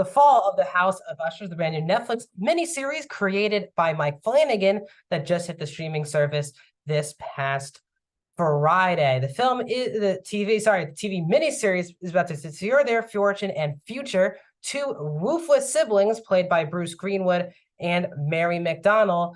The Fall of the House of Usher, the brand new Netflix miniseries created by Mike Flanagan that just hit the streaming service this past Friday. The TV miniseries is about to secure their fortune and future. Two ruthless siblings, played by Bruce Greenwood and Mary McDonnell,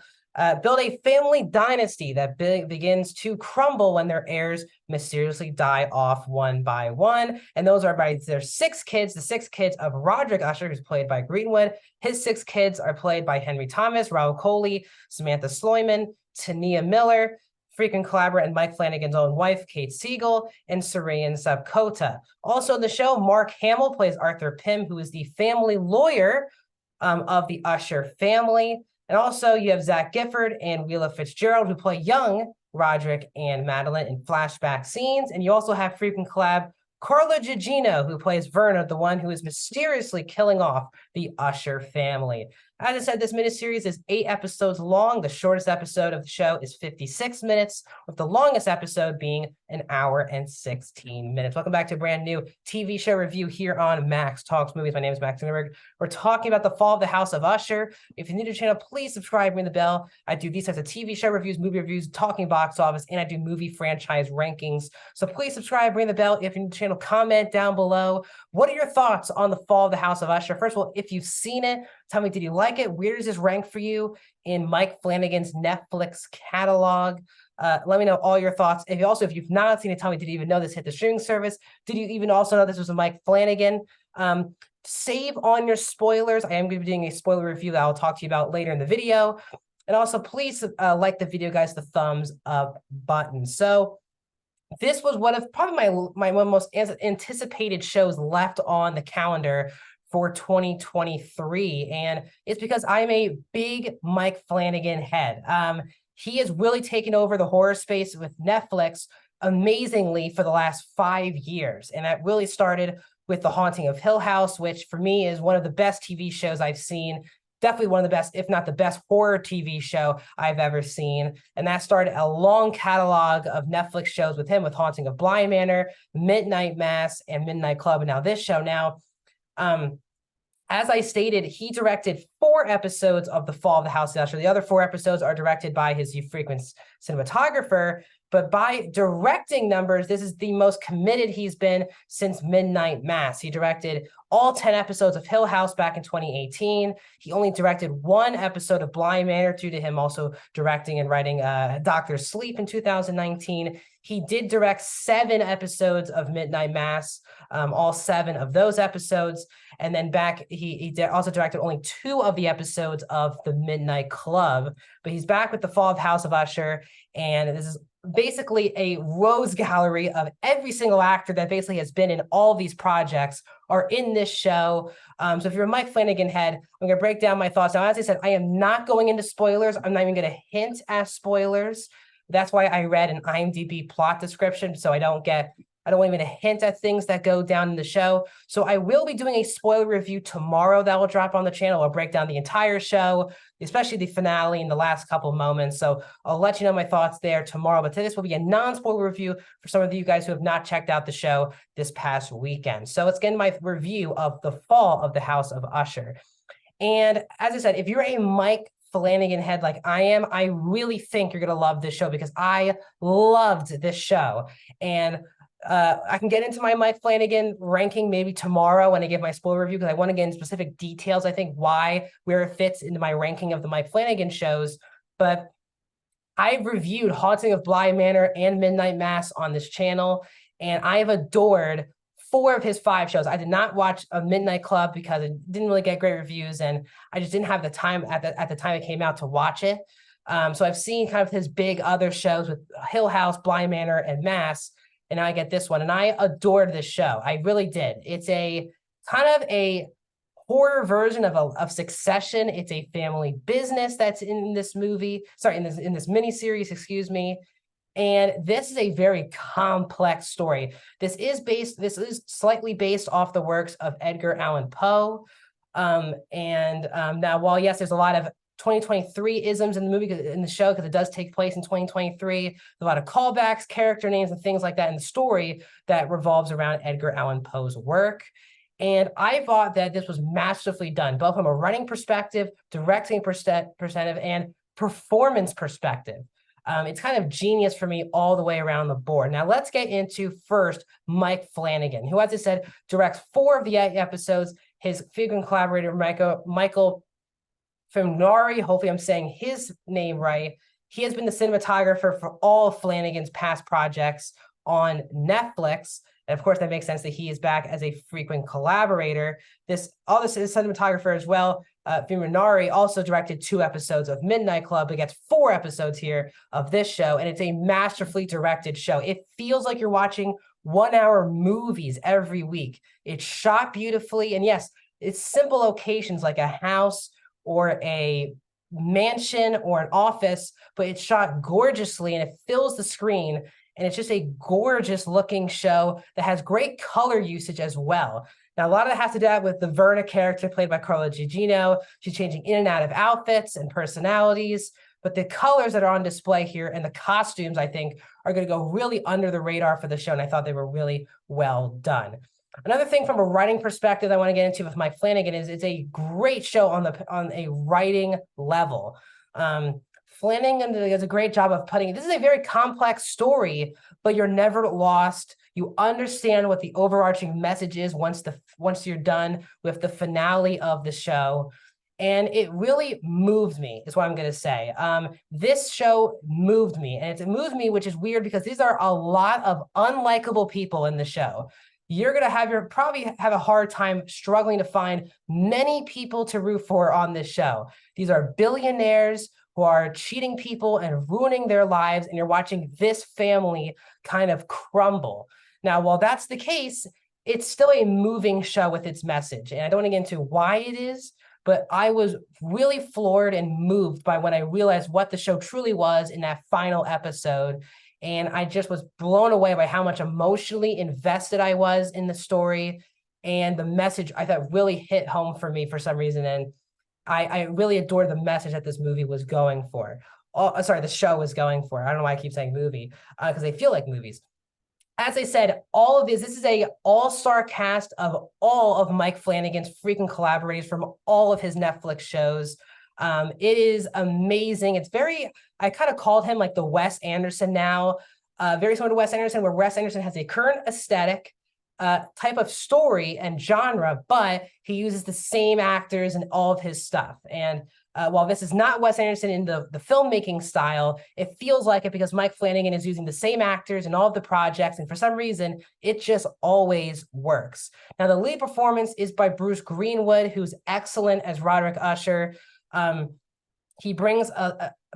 build a family dynasty that begins to crumble when their heirs mysteriously die off one by one. And those are by their six kids, the six kids of Roderick Usher, who's played by Greenwood. His six kids are played by Henry Thomas, Raul Coley, Samantha Sloyman, Tania Miller, frequent collaborator and Mike Flanagan's own wife, Kate Siegel, and Sarayan Sabkota. Also in the show, Mark Hamill plays Arthur Pym, who is the family lawyer of the Usher family. And also you have Zach Gifford and Willa Fitzgerald, who play young Roderick and Madeline in flashback scenes. And you also have frequent collab Carla Gugino, who plays Verna, the one who is mysteriously killing off the Usher family. As I said, this miniseries is 8 episodes long. The shortest episode of the show is 56 minutes, with the longest episode being an hour and 16 minutes. Welcome back to a brand new TV show review here on Max Talks Movies. My name is Max Zuckerberg. We're talking about The Fall of the House of Usher. If you're new to the channel, please subscribe, ring the bell. I do these types of TV show reviews, movie reviews, talking box office, and I do movie franchise rankings. So please subscribe, ring the bell. If you're new to the channel, comment down below. What are your thoughts on The Fall of the House of Usher? First of all, if you've seen it, tell me, did you like it? Where does this rank for you in Mike Flanagan's Netflix catalog? Let me know all your thoughts. If you've not seen it, tell me, did you even know this hit the streaming service? Did you even also know this was a Mike Flanagan? Save on your spoilers. I am going to be doing a spoiler review that I'll talk to you about later in the video. And also, please like the video, guys, the thumbs up button. So this was one of probably my most anticipated shows left on the calendar for 2023. And it's because I'm a big Mike Flanagan head. He has really taken over the horror space with Netflix amazingly for the last 5 years. And that really started with The Haunting of Hill House, which for me is one of the best TV shows I've seen. Definitely one of the best, if not the best, horror TV show I've ever seen. And that started a long catalog of Netflix shows with him, with Haunting of Bly Manor, Midnight Mass, and Midnight Club. And now this show. Now, as I stated, he directed 4 episodes of The Fall of the House of Usher. The other 4 episodes are directed by his frequent cinematographer. But by directing numbers, this is the most committed he's been since Midnight Mass. He directed all 10 episodes of Hill House back in 2018. He only directed 1 episode of Bly Manor due to him also directing and writing Dr. Sleep in 2019. He did direct 7 episodes of Midnight Mass, all 7 of those episodes. And then he also directed only 2 of the episodes of The Midnight Club. But he's back with The Fall of House of Usher. And this is basically a rose gallery of every single actor that basically has been in all these projects are in this show. So if you're a Mike Flanagan head, I'm going to break down my thoughts. Now, as I said, I am not going into spoilers. I'm not even going to hint at spoilers. That's why I read an IMDb plot description, so I don't even hint at things that go down in the show. So I will be doing a spoiler review tomorrow that will drop on the channel. I'll break down the entire show, especially the finale and the last couple moments. So I'll let you know my thoughts there tomorrow. But today this will be a non-spoiler review for some of you guys who have not checked out the show this past weekend. So let's get into my review of The Fall of the House of Usher. And as I said, if you're a Mike Flanagan head like I am, I really think you're going to love this show because I loved this show. And I can get into my Mike Flanagan ranking maybe tomorrow when I give my spoiler review, because I want to get into specific details, I think, where it fits into my ranking of the Mike Flanagan shows. But I've reviewed Haunting of Bly Manor and Midnight Mass on this channel, and I have adored 4 of his 5 shows. I did not watch a Midnight Club because it didn't really get great reviews, and I just didn't have the time at the time it came out to watch it. So I've seen kind of his big other shows with Hill House, Bly Manor, and Mass. And now I get this one, and I adored this show. I really did. It's a kind of a horror version of Succession. It's a family business that's in this movie. Sorry, in this miniseries, excuse me. And this is a very complex story. This is slightly based off the works of Edgar Allan Poe. Now, while yes, there's a lot of 2023 isms in the show, because it does take place in 2023. A lot of callbacks, character names, and things like that in the story that revolves around Edgar Allan Poe's work. And I thought that this was masterfully done, both from a writing perspective, directing perspective, and performance perspective. It's kind of genius for me all the way around the board. Now let's get into first Mike Flanagan, who, as I said, directs 4 of the 8 episodes. His frequent collaborator, Michael Femnari, hopefully I'm saying his name right. He has been the cinematographer for all of Flanagan's past projects on Netflix. And of course, that makes sense that he is back as a frequent collaborator. This is cinematographer as well. Femnari also directed 2 episodes of Midnight Club. It gets 4 episodes here of this show, and it's a masterfully directed show. It feels like you're watching 1-hour movies every week. It's shot beautifully, and yes, it's simple locations like a house or a mansion or an office, but it's shot gorgeously and it fills the screen. And it's just a gorgeous looking show that has great color usage as well. Now, a lot of it has to do with the Verna character played by Carla Gugino. She's changing in and out of outfits and personalities, but the colors that are on display here and the costumes, I think, are going to go really under the radar for the show. And I thought they were really well done. Another thing from a writing perspective I want to get into with Mike Flanagan is it's a great show on a writing level. Flanagan does a great job of putting, this is a very complex story, but you're never lost. You understand what the overarching message is once you're done with the finale of the show. And it really moved me, is what I'm going to say. This show moved me, and it moved me, which is weird because these are a lot of unlikable people in the show. You're going to probably have a hard time struggling to find many people to root for on this show. These are billionaires who are cheating people and ruining their lives, and you're watching this family kind of crumble. Now, while that's the case, it's still a moving show with its message, and I don't want to get into why it is, but I was really floored and moved by when I realized what the show truly was in that final episode. And I just was blown away by how much emotionally invested I was in the story. And the message, I thought, really hit home for me for some reason. And I really adored the message that this movie was going for. The show was going for. I don't know why I keep saying movie, because they feel like movies. As I said, all of this is a all-star cast of all of Mike Flanagan's frequent collaborators from all of his Netflix shows. It is amazing. It's I kind of called him like the Wes Anderson now, very similar to Wes Anderson, where Wes Anderson has a current aesthetic, type of story and genre, but he uses the same actors in all of his stuff. And while this is not Wes Anderson in the filmmaking style, it feels like it because Mike Flanagan is using the same actors in all of the projects, and for some reason, it just always works. Now, the lead performance is by Bruce Greenwood, who's excellent as Roderick Usher. He brings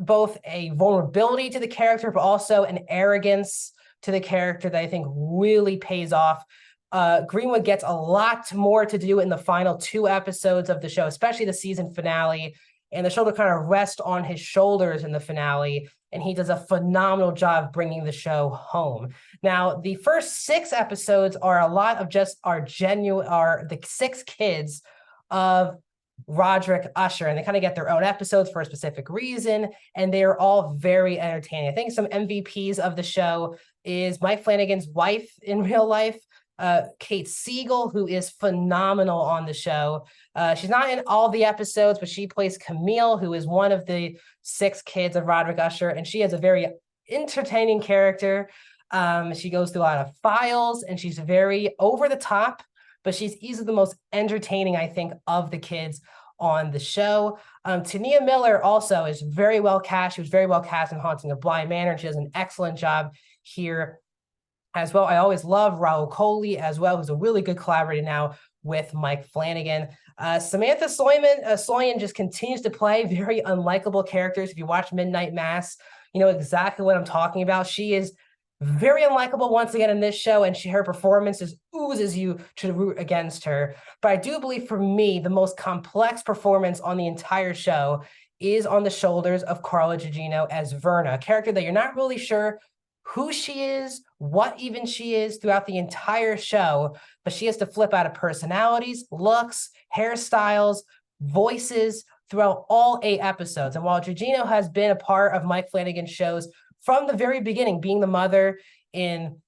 both a vulnerability to the character, but also an arrogance to the character that I think really pays off. Greenwood gets a lot more to do in the final 2 episodes of the show, especially the season finale. And the shoulder kind of rests on his shoulders in the finale, and he does a phenomenal job bringing the show home. Now, the first 6 episodes are a lot of just the 6 kids of Roderick Usher, and they kind of get their own episodes for a specific reason, and they are all very entertaining. I think some MVPs of the show is Mike Flanagan's wife in real life, Kate Siegel, who is phenomenal on the show. She's not in all the episodes, but she plays Camille, who is one of the 6 kids of Roderick Usher, and she has a very entertaining character. She goes through a lot of files, and she's very over the top, but she's easily the most entertaining, I think, of the kids on the show. Tania Miller also is very well cast. She was very well cast in Haunting of Bly Manor. She does an excellent job here as well. I always love Raul Coley as well, who's a really good collaborator now with Mike Flanagan. Samantha Sloyan just continues to play very unlikable characters. If you watch Midnight Mass, you know exactly what I'm talking about. She is very unlikable once again in this show, and her performance oozes you to root against her. But I do believe, for me, the most complex performance on the entire show is on the shoulders of Carla Gugino as Verna, a character that you're not really sure who she is, what even she is throughout the entire show, but she has to flip out of personalities, looks, hairstyles, voices throughout all 8 episodes. And while Gugino has been a part of Mike Flanagan's shows from the very beginning, being the mother in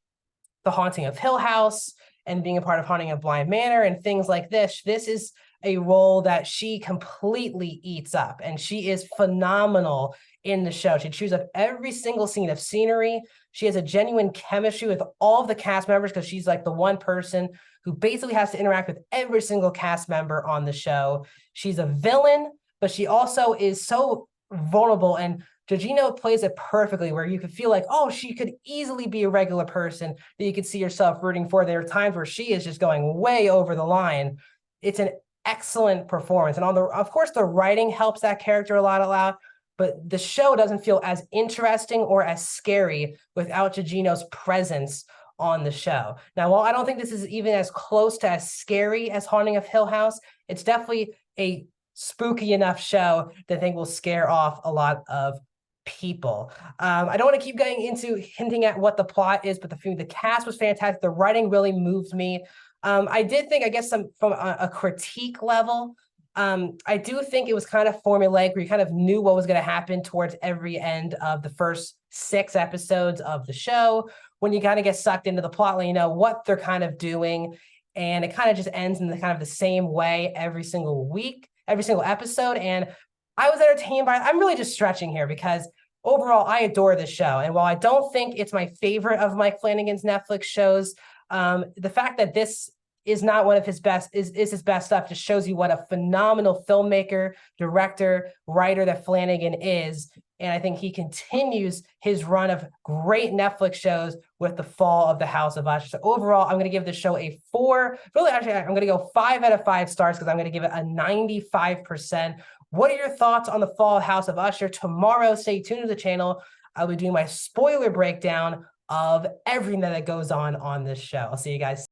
The Haunting of Hill House and being a part of Haunting of Blind Manor and things like this. This is a role that she completely eats up, and she is phenomenal in the show. She chews up every single scene of scenery. She has a genuine chemistry with all of the cast members because she's like the one person who basically has to interact with every single cast member on the show. She's a villain, but she also is so vulnerable, and Georgina plays it perfectly where you could feel like, oh, she could easily be a regular person that you could see yourself rooting for. There are times where she is just going way over the line. It's an excellent performance. And of course, the writing helps that character a lot, but the show doesn't feel as interesting or as scary without Gigino's presence on the show. Now, while I don't think this is even as close to as scary as Haunting of Hill House, it's definitely a spooky enough show that I think will scare off a lot of people. I don't want to keep going into hinting at what the plot is, but the cast was fantastic. The writing really moved me. I did think, I guess, from a critique level, I do think it was kind of formulaic, where you kind of knew what was going to happen towards every end of the first 6 episodes of the show. When you kind of get sucked into the plot line, you know what they're kind of doing, and it kind of just ends in the kind of the same way every single week, every single episode. And I was entertained by it. I'm really just stretching here because overall, I adore this show. And while I don't think it's my favorite of Mike Flanagan's Netflix shows, the fact that this is not one of his best, is his best stuff, just shows you what a phenomenal filmmaker, director, writer that Flanagan is. And I think he continues his run of great Netflix shows with The Fall of the House of Usher. So overall, I'm going to give this show a 4. Really, actually, I'm going to go 5 out of 5 stars because I'm going to give it a 95%. What are your thoughts on The Fall of House of Usher? Tomorrow, stay tuned to the channel. I'll be doing my spoiler breakdown of everything that goes on this show. I'll see you guys.